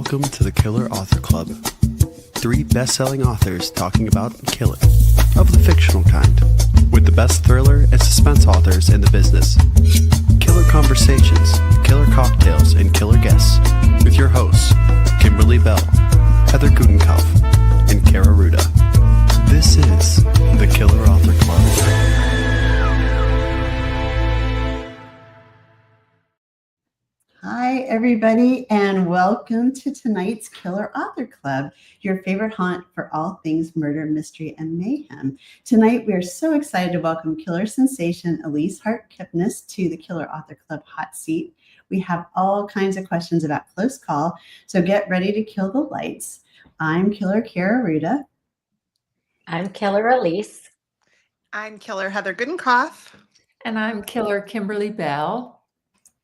Welcome to the Killer Author Club. 3 best-selling authors talking about killing, of the fictional kind, with the best thriller and suspense authors in the business. Killer conversations, killer cocktails, and killer guests, with your hosts, Kimberly Bell, Heather Gutenkopf, and Kara Ruda. This is the Killer Author Club. Hi, everybody, and welcome to tonight's Killer Author Club, your favorite haunt for all things murder, mystery, and mayhem. Tonight, we are so excited to welcome killer sensation Elise Hart Kipness to the Killer Author Club hot seat. We have all kinds of questions about Close Call, so get ready to kill the lights. I'm Killer Kara Ruda. I'm Killer Elise. I'm Killer Heather Gutenkopf. And I'm Killer Kimberly Bell.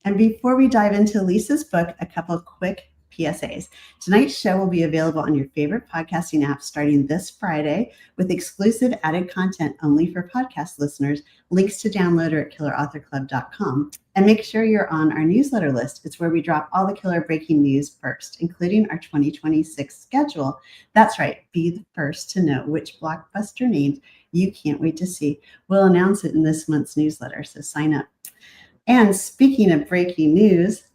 And before we dive into Elise's book, a couple quick PSAs. Tonight's show will be available on your favorite podcasting app starting this Friday with exclusive added content only for podcast listeners. Links to download are at killerauthorclub.com. And make sure you're on our newsletter list. It's where we drop all the killer breaking news first, including our 2026 schedule. That's right. Be the first to know which blockbuster names you can't wait to see. We'll announce it in this month's newsletter, so sign up. And speaking of breaking news,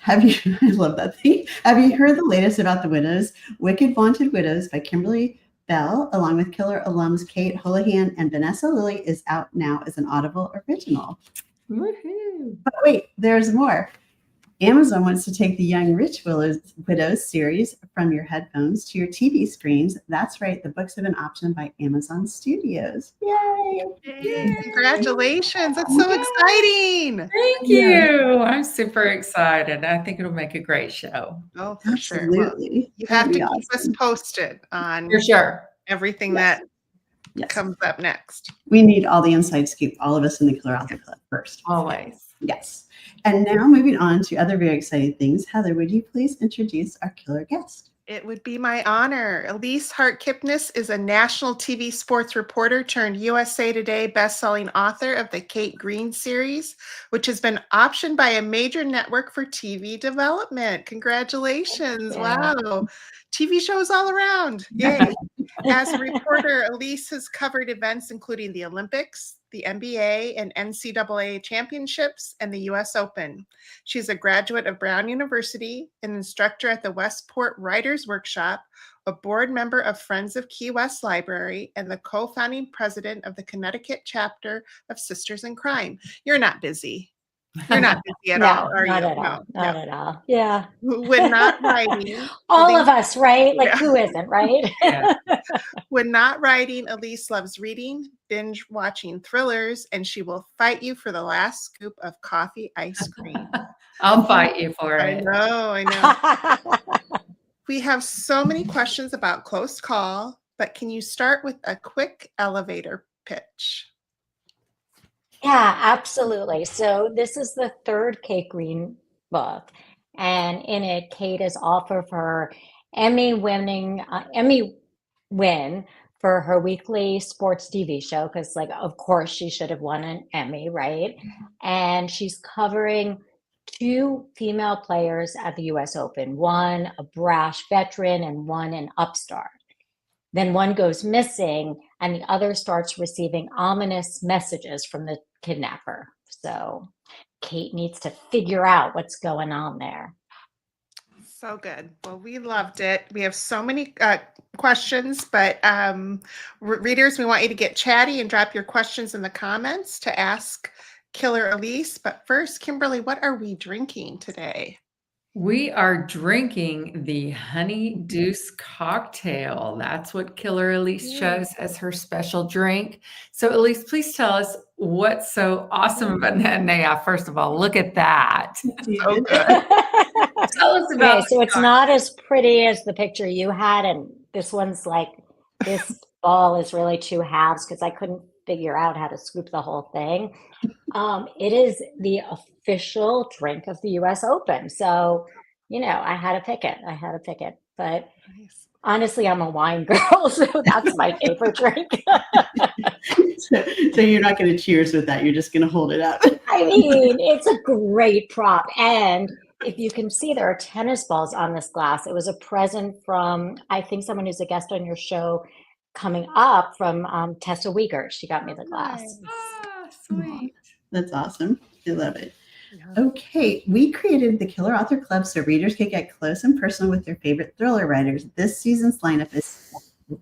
I love that thing. Have you heard the latest about The Widows? Wicked Wanted Widows by Kimberly Bell, along with killer alums Kate Holohan and Vanessa Lilly, is out now as an Audible original. Woohoo! But wait, there's more. Amazon wants to take the Young Rich Widows series from your headphones to your TV screens. That's right. The books have been optioned by Amazon Studios. Yay! Yay. Congratulations. That's so exciting. Thank you. I'm super excited. I think it'll make a great show. Oh, for sure. Absolutely. Well, you have to That'd be keep us awesome. posted on For sure. everything Yes. that Yes. comes up next. We need all the inside scoop, all of us in the Killer Author Club first. Always. Yes. And now moving on to other very exciting things. Heather, would you please introduce our killer guest? It would be my honor. Elise Hart Kipness is a national TV sports reporter turned USA Today bestselling author of the Kate Green series, which has been optioned by a major network for TV development. Congratulations. Yeah. Wow. TV shows all around. Yay. As a reporter, Elise has covered events including the Olympics, the NBA and NCAA championships, and the U.S. Open. She's a graduate of Brown University, an instructor at the Westport Writers Workshop, a board member of Friends of Key West Library, and the co-founding president of the Connecticut chapter of Sisters in Crime. You're not busy. You're not busy at all, are not you? at all. No, Not no. at all. Yeah. When not writing, All of us, right? Like, Yeah. who isn't, right? Yeah. when not writing, Elise loves reading, binge watching thrillers, and she will fight you for the last scoop of coffee ice cream. I'll fight you for I it. know. We have so many questions about Close Call, but can you start with a quick elevator pitch? Yeah, absolutely. So this is the third Kate Green book, and in it, Kate is offered her Emmy win for her weekly sports TV show because, like, of course, she should have won an Emmy, right? And she's covering 2 female players at the U.S. Open, one a brash veteran and one an upstart. Then one goes missing, and the other starts receiving ominous messages from the kidnapper. So Kate needs to figure out what's going on there. So good. Well, we loved it. We have so many questions, but readers, we want you to get chatty and drop your questions in the comments to ask Killer Elise. But first, Kimberly, what are we drinking today? We are drinking the Honey Deuce cocktail. That's what Killer Elise chose as her special drink. So Elise, please tell us what's so awesome about that. Now, first of all, look at that. So good. Tell us about Okay, so it's not as pretty as the picture you had, and this one's like, this ball is really 2 halves because I couldn't figure out how to scoop the whole thing. It is the official drink of the U.S. Open. So, I had to pick it. But Nice. Honestly, I'm a wine girl, so that's my favorite drink. So you're not going to cheers with that. You're just going to hold it up. I mean, it's a great prop. And if you can see, there are tennis balls on this glass. It was a present from, I think, someone who's a guest on your show coming up from Tessa Wiegert. She got me the glass. Nice. Ah, sweet. That's awesome. I love it. Yeah. Okay, we created the Killer Author Club so readers can get close and personal with their favorite thriller writers. This season's lineup is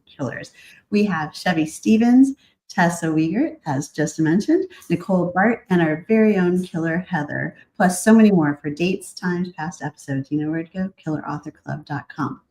killers. We have Chevy Stevens, Tessa Wiegert, as just mentioned, Nicole Bart, and our very own killer Heather, plus so many more. For dates, times, past episodes, you know where to go, killerauthorclub.com.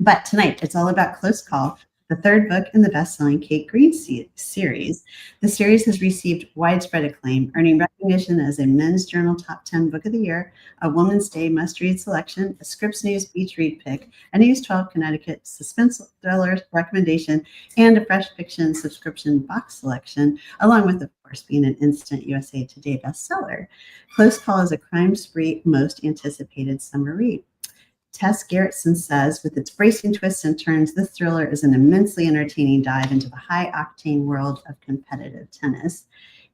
But tonight, it's all about Close Call, the third book in the best-selling Kate Green series. The series has received widespread acclaim, earning recognition as a Men's Journal Top 10 Book of the Year, a Woman's Day must-read selection, a Scripps News Beach Read pick, a News 12 Connecticut suspense thriller recommendation, and a Fresh Fiction subscription box selection, along with, of course, being an instant USA Today bestseller. Close Call is a crime-spree, most anticipated summer read. Tess Gerritsen says, with its bracing twists and turns, this thriller is an immensely entertaining dive into the high-octane world of competitive tennis.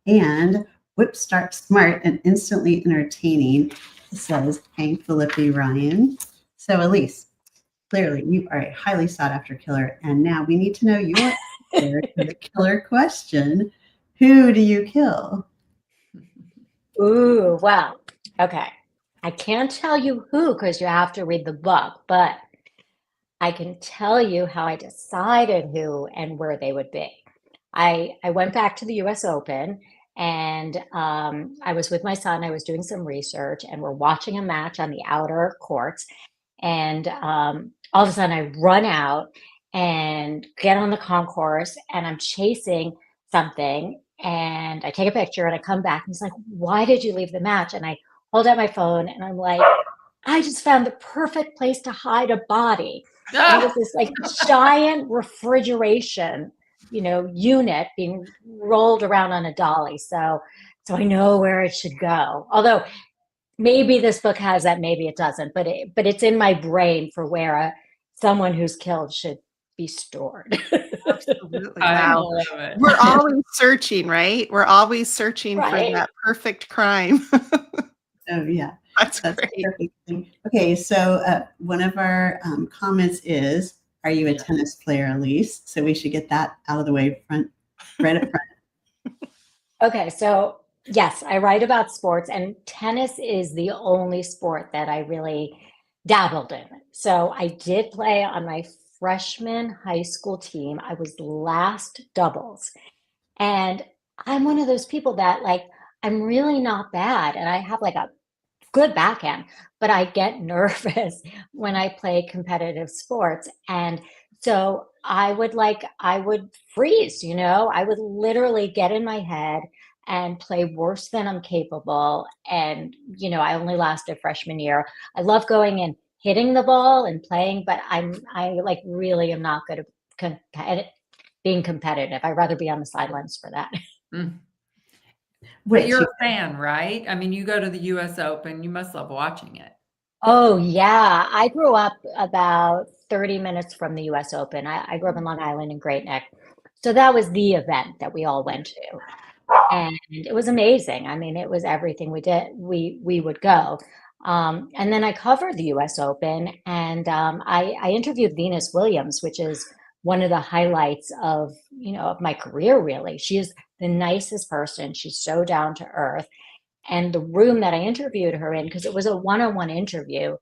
And whip start smart and instantly entertaining, says Hank Philippi Ryan. So, Elise, clearly you are a highly sought-after killer, and now we need to know your answer to the killer question. Who do you kill? Ooh, well, okay. I can't tell you who because you have to read the book, but I can tell you how I decided who and where they would be. I went back to the US Open and I was with my son. I was doing some research and we're watching a match on the outer courts. And all of a sudden I run out and get on the concourse and I'm chasing something and I take a picture and I come back and he's like, why did you leave the match? And I hold out my phone and I'm like, I just found the perfect place to hide a body. And it was this like giant refrigeration, unit being rolled around on a dolly. So I know where it should go. Although maybe this book has that, maybe it doesn't, but it's in my brain for where someone who's killed should be stored. Absolutely. I Wow. love it. We're always searching, right? We're always searching for Right. that perfect crime. Oh, yeah. That's That's great. perfect. Okay, so one of our comments is, are you a tennis player, Elise? So we should get that out of the way right up front. Okay, so yes, I write about sports, and tennis is the only sport that I really dabbled in. So I did play on my freshman high school team. I was last doubles. And I'm one of those people that I'm really not bad and I have like a good backhand, but I get nervous when I play competitive sports. And so I would freeze, I would literally get in my head and play worse than I'm capable. And, I only lasted freshman year. I love going and hitting the ball and playing, but I really am not good at being competitive. I'd rather be on the sidelines for that. Mm. But Which you're a fan, right? I mean, you go to the US Open, you must love watching it. Oh, yeah. I grew up about 30 minutes from the US Open. I grew up in Long Island in Great Neck. So that was the event that we all went to. And it was amazing. I mean, it was everything we did. We would go. And then I covered the US Open and I interviewed Venus Williams, which is one of the highlights of my career, really. She is the nicest person. She's so down to earth. And the room that I interviewed her in, because it was a one-on-one interview,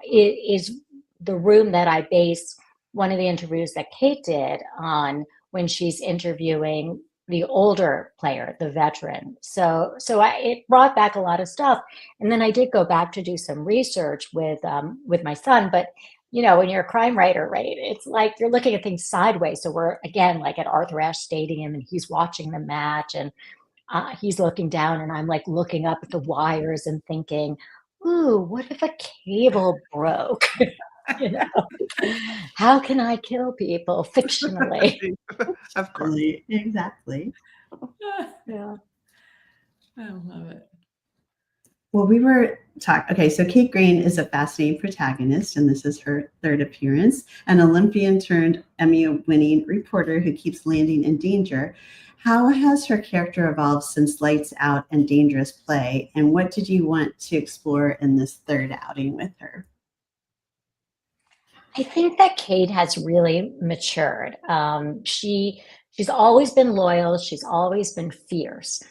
is the room that I base one of the interviews that Kate did on when she's interviewing the older player, the veteran. So it brought back a lot of stuff. And then I did go back to do some research with my son. But when you're a crime writer, right, it's like you're looking at things sideways. So we're again like at Arthur Ashe Stadium, and he's watching the match, and he's looking down, and I'm like looking up at the wires and thinking, "Ooh, what if a cable broke?" How can I kill people fictionally? Of course. Exactly. Yeah. I love it. Well, we were talking. Okay, so Kate Green is a fascinating protagonist, and this is her third appearance. An Olympian turned Emmy-winning reporter who keeps landing in danger. How has her character evolved since Lights Out and Dangerous Play, and what did you want to explore in this third outing with her? I think that Kate has really matured. She's always been loyal. She's always been fierce,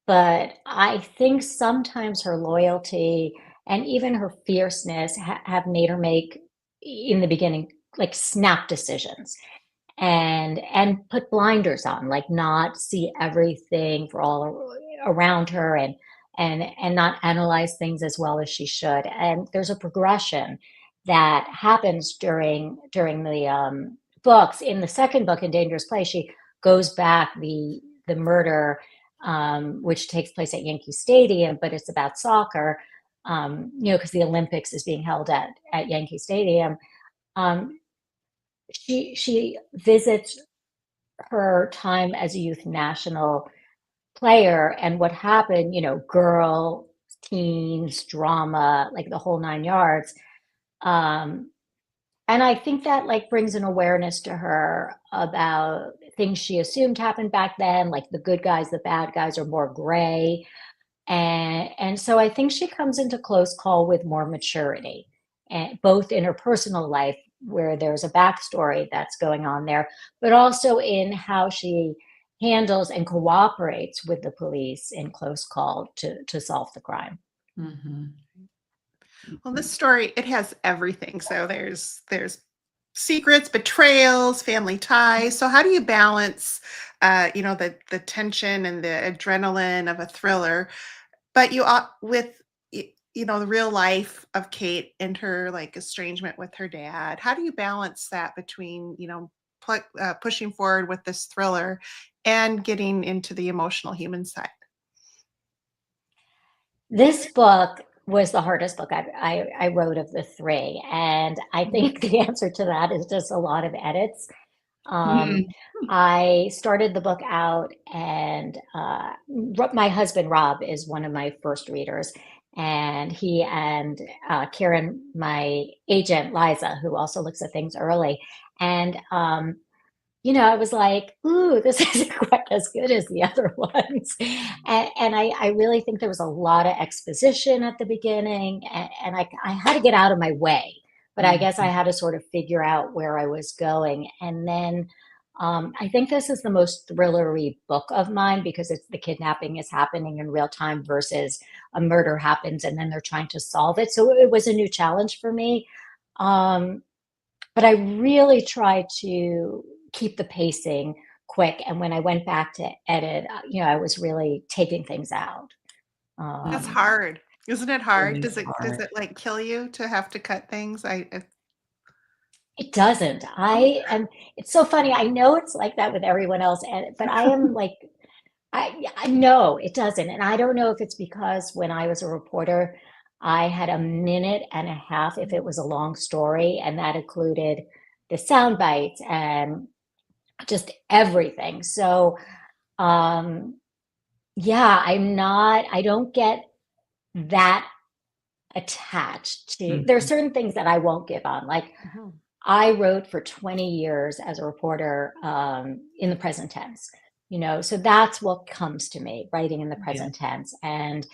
but I think sometimes her loyalty and even her fierceness have made her make, in the beginning, like snap decisions and put blinders on, like not see everything for all around her and not analyze things as well as she should. And there's a progression that happens during the books. In the second book, in Dangerous Play, she goes back the murder, which takes place at Yankee Stadium, but it's about soccer. Because the Olympics is being held at Yankee Stadium. Um, she visits her time as a youth national player and what happened, girl, teens, drama, like the whole nine yards. Um, and I think that like brings an awareness to her about things she assumed happened back then, like the good guys, the bad guys are more gray. And so I think she comes into close call with more maturity, and both in her personal life, where there's a backstory that's going on there, but also in how she handles and cooperates with the police in close call to solve the crime. Mm-hmm. Well, this story, it has everything. So there's secrets, betrayals, family ties. So how do you balance, the tension and the adrenaline of a thriller, but with the real life of Kate and her like estrangement with her dad? How do you balance that between pushing forward with this thriller and getting into the emotional human side? This book was the hardest book I wrote of the three. And I think the answer to that is just a lot of edits. Um, I started the book out, and my husband Rob is one of my first readers, and he and Karen, my agent Liza, who also looks at things early, and I was like, "Ooh, this isn't quite as good as the other ones," and I really think there was a lot of exposition at the beginning, and I had to get out of my way. But I guess I had to sort of figure out where I was going. And then I think this is the most thrillery book of mine because it's the kidnapping is happening in real time versus a murder happens and then they're trying to solve it. So it was a new challenge for me. Um, but I really tried to keep the pacing quick. And when I went back to edit, I was really taking things out. That's Um, hard. Isn't it hard? Really Does hard. it like kill you to have to cut things? It doesn't. It's so funny. I know it's like that with everyone else, but I am like, I know it doesn't. And I don't know if it's because when I was a reporter, I had a minute and a half if it was a long story, and that included the sound bites and just everything. So, um, yeah, I don't get that attached to, there are certain things that I won't give on. Like, I wrote for 20 years as a reporter in the present tense, so that's what comes to me, writing in the present tense. And,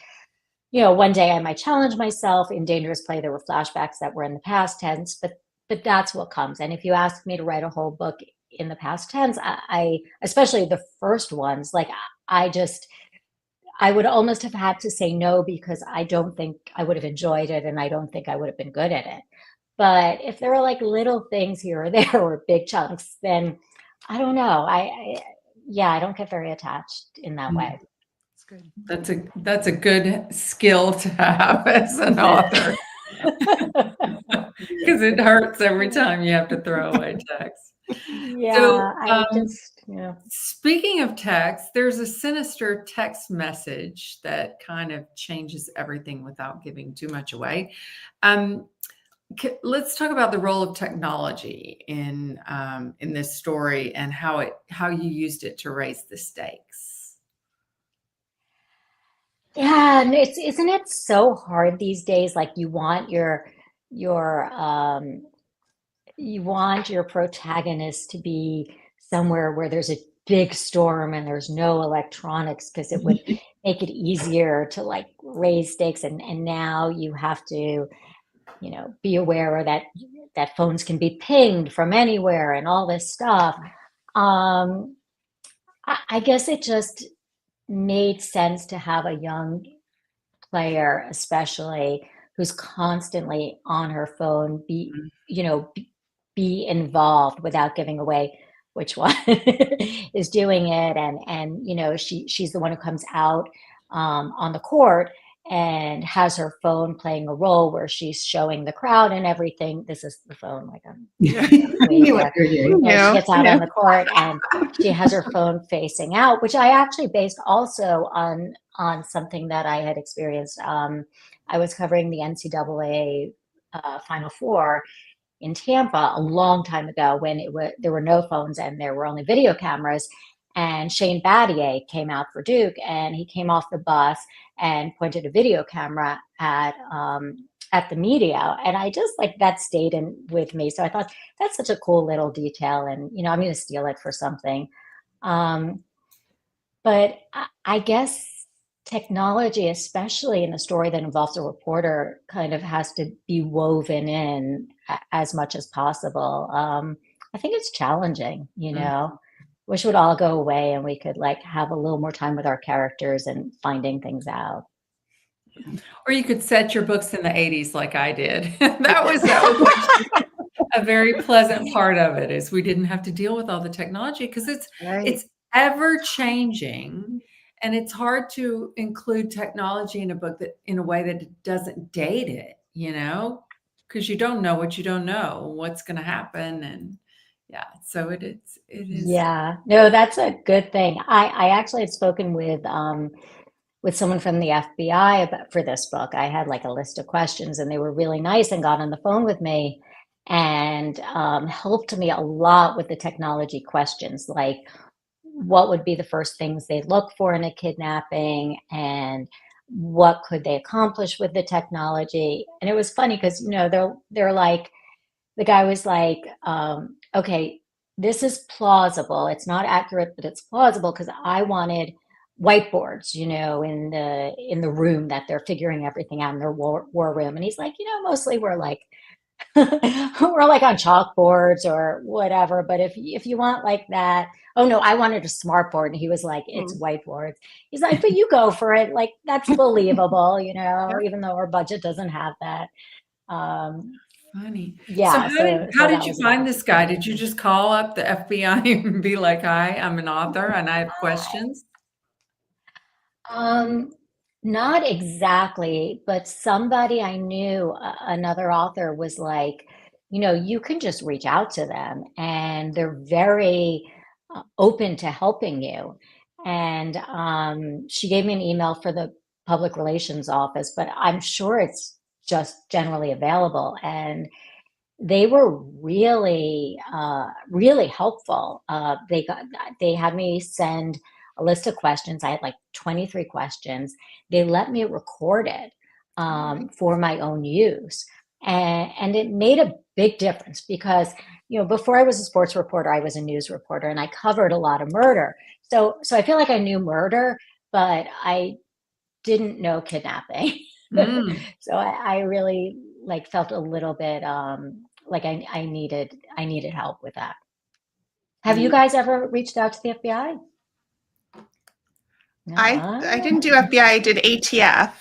one day I might challenge myself. In Dangerous Play, there were flashbacks that were in the past tense, but that's what comes. And if you ask me to write a whole book in the past tense, I especially the first ones, like I would almost have had to say no because I don't think I would have enjoyed it and I don't think I would have been good at it. But if there are like little things here or there or big chunks, then I don't know. Yeah, I don't get very attached in that way. It's good. That's a good skill to have as an author because it hurts every time you have to throw away text. So, Yeah, speaking of text, there's a sinister text message that kind of changes everything without giving too much away. Let's talk about the role of technology in this story and how you used it to raise the stakes. Yeah, and isn't it so hard these days? Like your you want your protagonist to be somewhere where there's a big storm and there's no electronics because it would make it easier to like raise stakes, and now you have to, be aware that phones can be pinged from anywhere and all this stuff. Um, I guess it just made sense to have a young player, especially who's constantly on her phone, be involved without giving away which one is doing it, and she's the one who comes out on the court and has her phone playing a role where she's showing the crowd and everything. This is the phone, like I'm I way knew what there. you were doing. And she No, gets out on the court and she has her phone facing out, which I actually based also on something that I had experienced. I was covering the NCAA Final Four in Tampa a long time ago when there were no phones and there were only video cameras. And Shane Battier came out for Duke, and he came off the bus and pointed a video camera at the media, and I just like that stayed in with me. So I thought that's such a cool little detail, and I'm going to steal it for something. Um, but I guess technology, especially in a story that involves a reporter, kind of has to be woven in as much as possible. I think it's challenging, Wish it would all go away and we could like have a little more time with our characters and finding things out. Or you could set your books in the 80s like I did. That was actually a very pleasant part of it, is we didn't have to deal with all the technology because right. it's ever changing, and it's hard to include technology in a book that in a way that it doesn't date it, because you don't know what you don't know, what's going to happen. And yeah, so it is. Yeah, no, that's a good thing. I actually had spoken with someone from the FBI for this book. I had like a list of questions, and they were really nice and got on the phone with me and helped me a lot with the technology questions, like what would be the first things they look for in a kidnapping, and what could they accomplish with the technology. And it was funny because they're like, the guy was like, okay, this is plausible. It's not accurate, but it's plausible because I wanted whiteboards, in the room that they're figuring everything out in their war room. And he's like, mostly we're like we're like on chalkboards or whatever. But if you want like that, oh no, I wanted a smart board, and he was like, it's whiteboards. He's like, but you go for it. Like that's believable, even though our budget doesn't have that. Um, Funny. So yeah. how So did that you was find this guy? Did you just call up the FBI and be like, "Hi, I'm an author and I have questions"? Um, Not exactly, but somebody I knew, another author, was like, you can just reach out to them and they're very open to helping you. And she gave me an email for the public relations office, but I'm sure it's just generally available. And they were really, really helpful. They had me send a list of questions. I had like 23 questions. They let me record it for my own use, and it made a big difference because before I was a sports reporter, I was a news reporter, and I covered a lot of murder. So I feel like I knew murder, but I didn't know kidnapping. Mm. So I really like felt a little bit like I needed help with that. Have you guys ever reached out to the FBI? No. I didn't do FBI, I did ATF,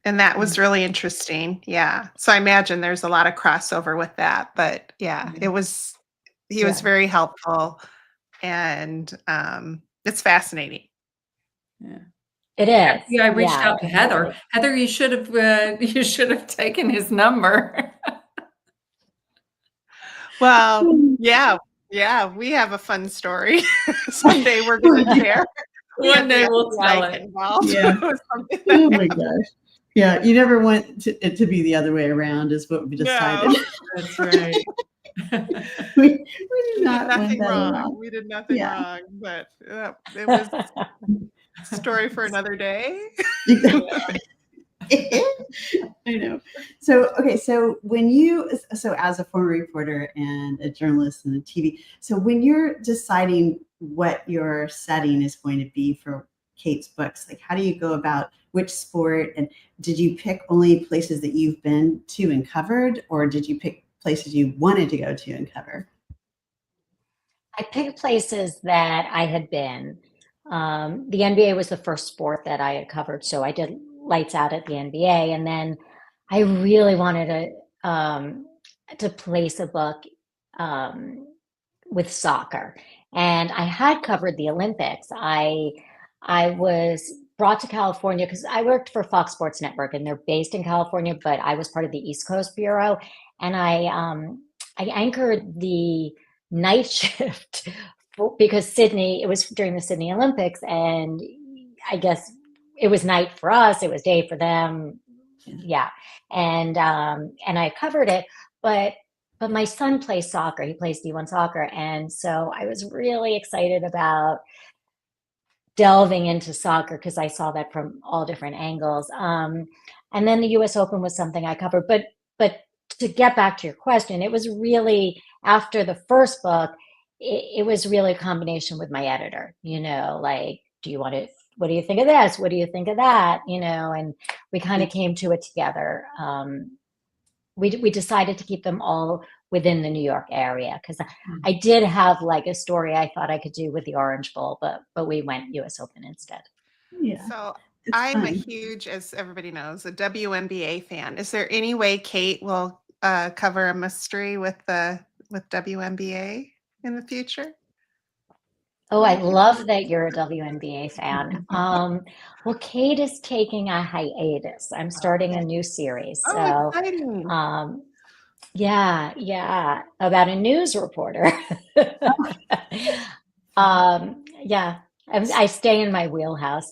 and that was really interesting. Yeah. So I imagine there's a lot of crossover with that, but yeah, he was very helpful, and it's fascinating. Yeah. It is. Yeah, I reached Yeah. out to Heather. Heather, you should have taken his number. Well, yeah, we have a fun story. Someday we're going to share. One day we'll tell Get it. involved Yeah. with something Oh that my gosh. Yeah, you never want it to be the other way around, is what we decided. No. That's right. we did We not did want nothing that at wrong. all. We did nothing Yeah. wrong, but it was Story for another day. I know. So, okay. So as a former reporter and a journalist and a TV, so when you're deciding what your setting is going to be for Kate's books, like how do you go about which sport, and did you pick only places that you've been to and covered, or did you pick places you wanted to go to and cover? I picked places that I had been. The NBA was the first sport that I had covered, so I did lights out at the NBA, and then I really wanted to place a book um, with soccer, and I had covered the Olympics. I was brought to California because I worked for Fox Sports Network, and they're based in California, but I was part of the East Coast bureau, and I anchored the night shift because Sydney, it was during the Sydney Olympics, and I guess it was night for us, it was day for them. Yeah. And I covered it, but my son plays soccer. He plays D1 soccer. And so I was really excited about delving into soccer because I saw that from all different angles. And then the US Open was something I covered. But to get back to your question, it was really after the first book, it was really a combination with my editor, like, do you want to, what do you think of this? What do you think of that? And we kind of came to it together. We decided to keep them all within the New York area because I did have like a story I thought I could do with the Orange Bowl, but we went US Open instead. Yeah. So It's I'm a fun. huge, as everybody knows, a WNBA fan. Is there any way Kate will cover a mystery with WNBA in the future? Oh, I love that you're a WNBA fan. Well, Kate is taking a hiatus. I'm starting a new series. Oh, So, exciting. um, yeah, about a news reporter. Yeah, I stay in my wheelhouse.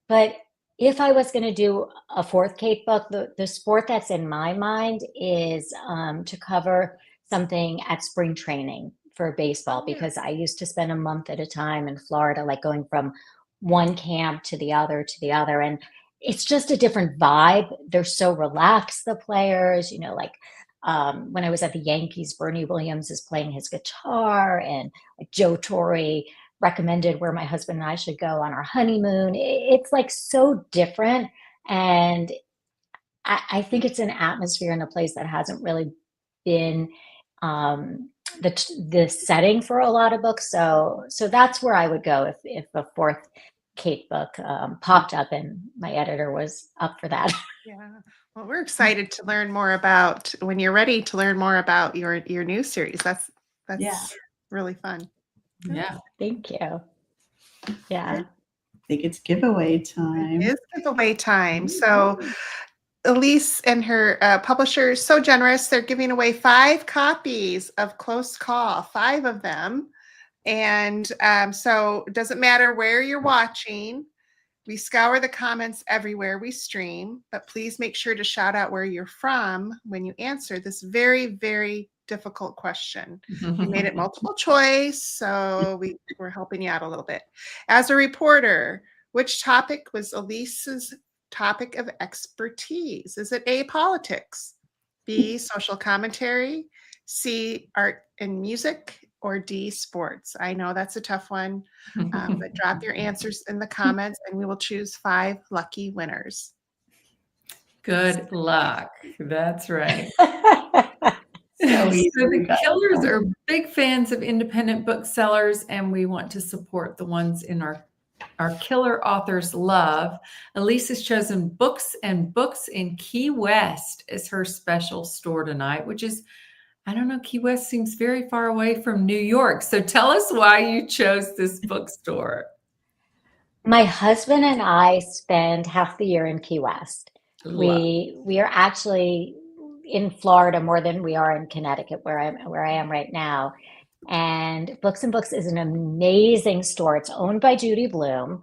But if I was going to do a fourth Kate book, the sport that's in my mind is to cover something at spring training for baseball Oh, yeah. because I used to spend a month at a time in Florida, like going from one camp to the other to the other. And it's just a different vibe. They're so relaxed, the players, like when I was at the Yankees, Bernie Williams is playing his guitar, and like Joe Torre recommended where my husband and I should go on our honeymoon. It's like so different. And I think it's an atmosphere in a place that hasn't really been um, the setting for a lot of books. So that's where I would go if a fourth Kate book popped up and my editor was up for that. Yeah. Well, we're excited to learn more about when you're ready to learn more about your new series. That's Yeah. really fun. Yeah. Thank you. Yeah. I think it's giveaway time. It is giveaway time. So Elise and her publisher is so generous. They're giving away 5 copies of Close Call, 5 of them. And so it doesn't matter where you're watching. We scour the comments everywhere we stream, but please make sure to shout out where you're from when you answer this very, very difficult question. We made it multiple choice, so we're helping you out a little bit. As a reporter, which topic was Elise's topic of expertise? Is it A, politics, B, social commentary, C, art and music, or D, sports? I know that's a tough one, but drop your answers in the comments and we will choose 5 lucky winners. Good luck. That's right. So So easy, the guys. Killers are big fans of independent booksellers, and we want to support the ones in our killer authors love. Elise has chosen Books and Books in Key West as her special store tonight, which is, I don't know, Key West seems very far away from New York. So tell us why you chose this bookstore. My husband and I spend half the year in Key West. We are actually in Florida more than we are in Connecticut, where I am right now. And Books and Books is an amazing store. It's owned by Judy Bloom,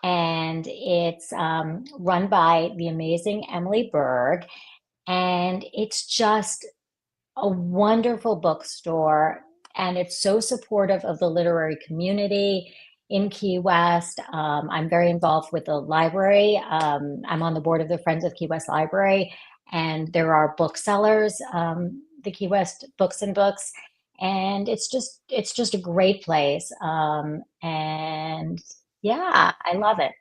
and it's run by the amazing Emily Berg. And it's just a wonderful bookstore, and it's so supportive of the literary community. in Key West. I'm very involved with the library. I'm on the board of the Friends of Key West Library, and there are booksellers, the Key West Books and Books, and it's just a great place. And yeah, I love it.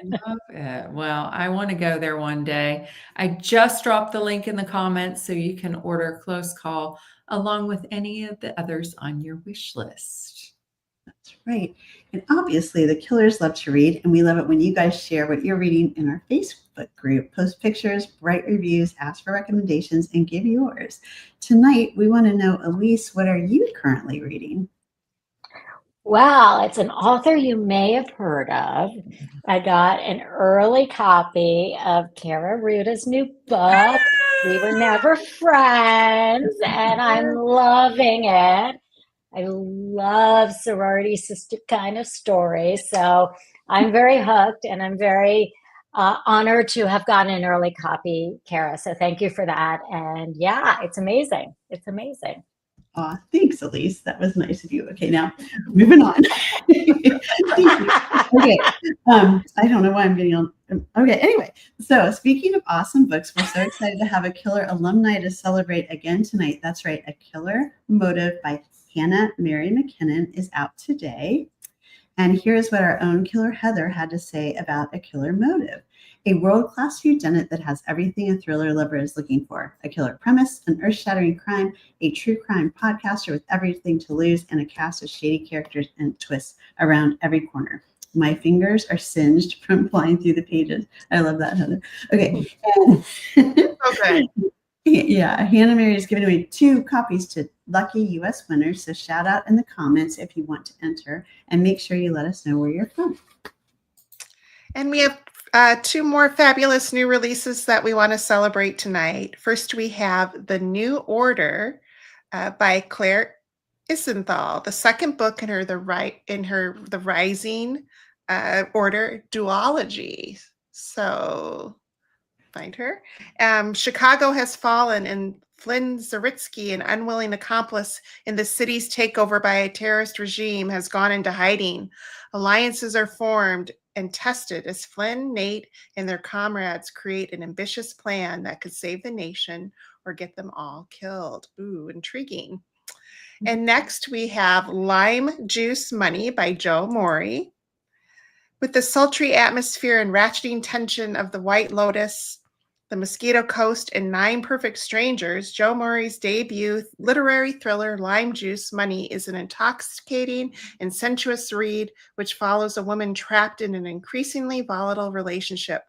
Love it. Well, I want to go there one day. I just dropped the link in the comments so you can order Close Call along with any of the others on your wish list. That's right. And obviously, the killers love to read, and we love it when you guys share what you're reading in our Facebook group. Post pictures, write reviews, ask for recommendations, and give yours. Tonight, we want to know, Elise, what are you currently reading? Well, it's an author you may have heard of. I got an early copy of Kara Ruta's new book, We Were Never Friends, and I'm loving it. I love sorority sister kind of stories. So I'm very hooked, and I'm very honored to have gotten an early copy, Kara. So thank you for that. And yeah, it's amazing. It's amazing. Aw, thanks, Elise. That was nice of you. Okay, now moving on. Thank you. Okay. I don't know why I'm getting on. Okay, anyway. So speaking of awesome books, we're so excited to have a killer alumni to celebrate again tonight. That's right. A Killer Motive by Hannah Mary McKinnon is out today. And here's what our own killer Heather had to say about A Killer Motive. A world-class whodunit that has everything a thriller lover is looking for. A killer premise, an earth-shattering crime, a true crime podcaster with everything to lose, and a cast of shady characters and twists around every corner. My fingers are singed from flying through the pages. I love that, Heather. Okay. Okay. Yeah, Hannah Mary is giving away 2 copies to lucky U.S. winners. So shout out in the comments if you want to enter, and make sure you let us know where you're from. And we have 2 more fabulous new releases that we want to celebrate tonight. First, we have The New Order by Claire Isenthal, the second book in her The Rising Order duology. So find her. Chicago has fallen, and Flynn Zaritsky, an unwilling accomplice in the city's takeover by a terrorist regime, has gone into hiding. Alliances are formed and tested as Flynn, Nate, and their comrades create an ambitious plan that could save the nation or get them all killed. Ooh, intriguing. And next we have Lime Juice Money by Joe Morey. With the sultry atmosphere and ratcheting tension of The White Lotus, The Mosquito Coast, and 9 Perfect Strangers, Joe Morey's debut literary thriller Lime Juice Money is an intoxicating and sensuous read which follows a woman trapped in an increasingly volatile relationship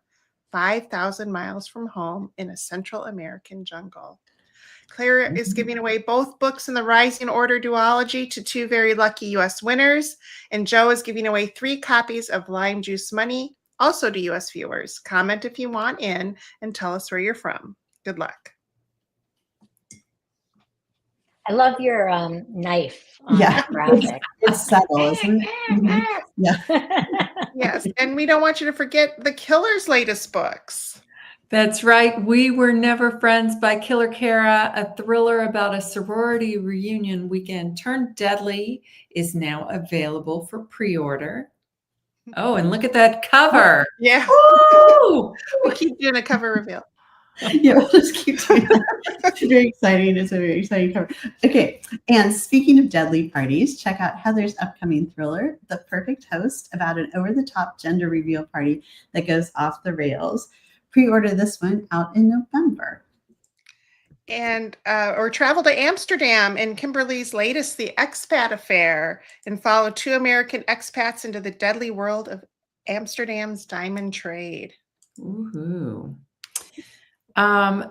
5,000 miles from home in a Central American jungle. Claire is giving away both books in the Rising Order duology to 2 very lucky U.S. winners, and Joe is giving away 3 copies of Lime Juice Money, also to U.S. viewers. Comment if you want in and tell us where you're from. Good luck. I love your knife on Yeah, that graphic. it's subtle, isn't it? Mhm. Yeah. Yes, and we don't want you to forget the Killer's latest books. That's right. We Were Never Friends by Killer Kara, a thriller about a sorority reunion weekend turned deadly, is now available for pre-order. Oh, and look at that cover. Yeah, Woo! we keep doing a cover reveal. Yeah, we'll just keep doing that. It's very exciting. It's a very exciting cover. Okay, and speaking of deadly parties, check out Heather's upcoming thriller, The Perfect Host, about an over-the-top gender reveal party that goes off the rails. Pre-order this one out in November. And or travel to Amsterdam in Kimberly's latest, The Expat Affair, and follow 2 American expats into the deadly world of Amsterdam's diamond trade. Woohoo.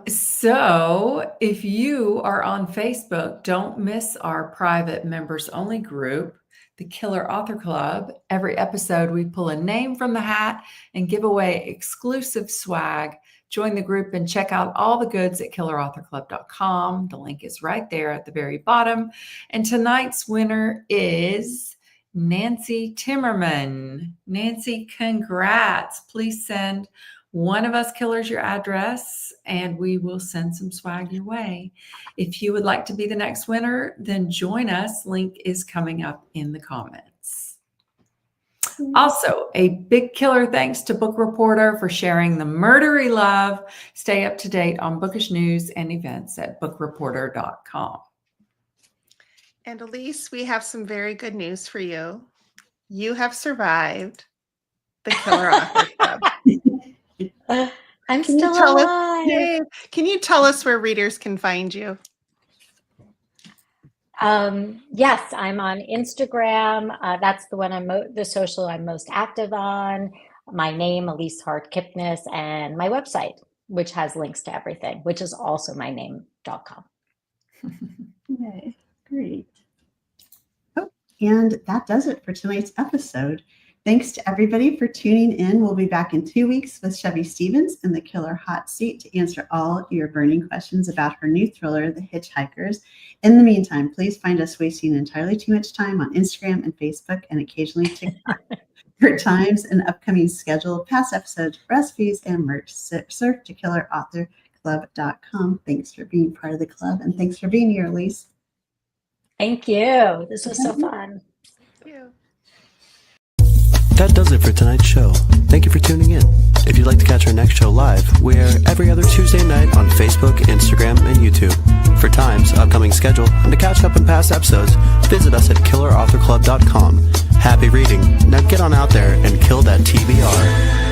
So if you are on Facebook, don't miss our private members only group, the Killer Author Club. Every episode, we pull a name from the hat and give away exclusive swag. Join the group and check out all the goods at killerauthorclub.com. The link is right there at the very bottom. And tonight's winner is Nancy Timmerman. Nancy, congrats. Please send one of us killers your address and we will send some swag your way. If you would like to be the next winner, then join us. Link is coming up in the comments. Also, a big killer thanks to Book Reporter for sharing the murdery love. Stay up to date on bookish news and events at bookreporter.com. And Elise, we have some very good news for you. You have survived the Killer Author Club. I'm still alive. Can you tell us where readers can find you? Yes, I'm on Instagram. That's the one the social I'm most active on. My name, Elise Hart Kipness, and my website, which has links to everything, which is also myname.com. Okay, great. Oh, and that does it for tonight's episode. Thanks to everybody for tuning in. We'll be back in 2 weeks with Chevy Stevens in the Killer Hot Seat to answer all your burning questions about her new thriller, The Hitchhikers. In the meantime, please find us wasting entirely too much time on Instagram and Facebook and occasionally TikTok. For times and upcoming schedule, past episodes, recipes, and merch, search to killerauthorclub.com. Thanks for being part of the club, and thanks for being here, Elise. Thank you. This was so fun. Thank you. That does it for tonight's show. Thank you for tuning in. If you'd like to catch our next show live, we're every other Tuesday night on Facebook, Instagram, and YouTube. For times, upcoming schedule, and to catch up on past episodes, visit us at killerauthorclub.com. Happy reading. Now get on out there and kill that TBR.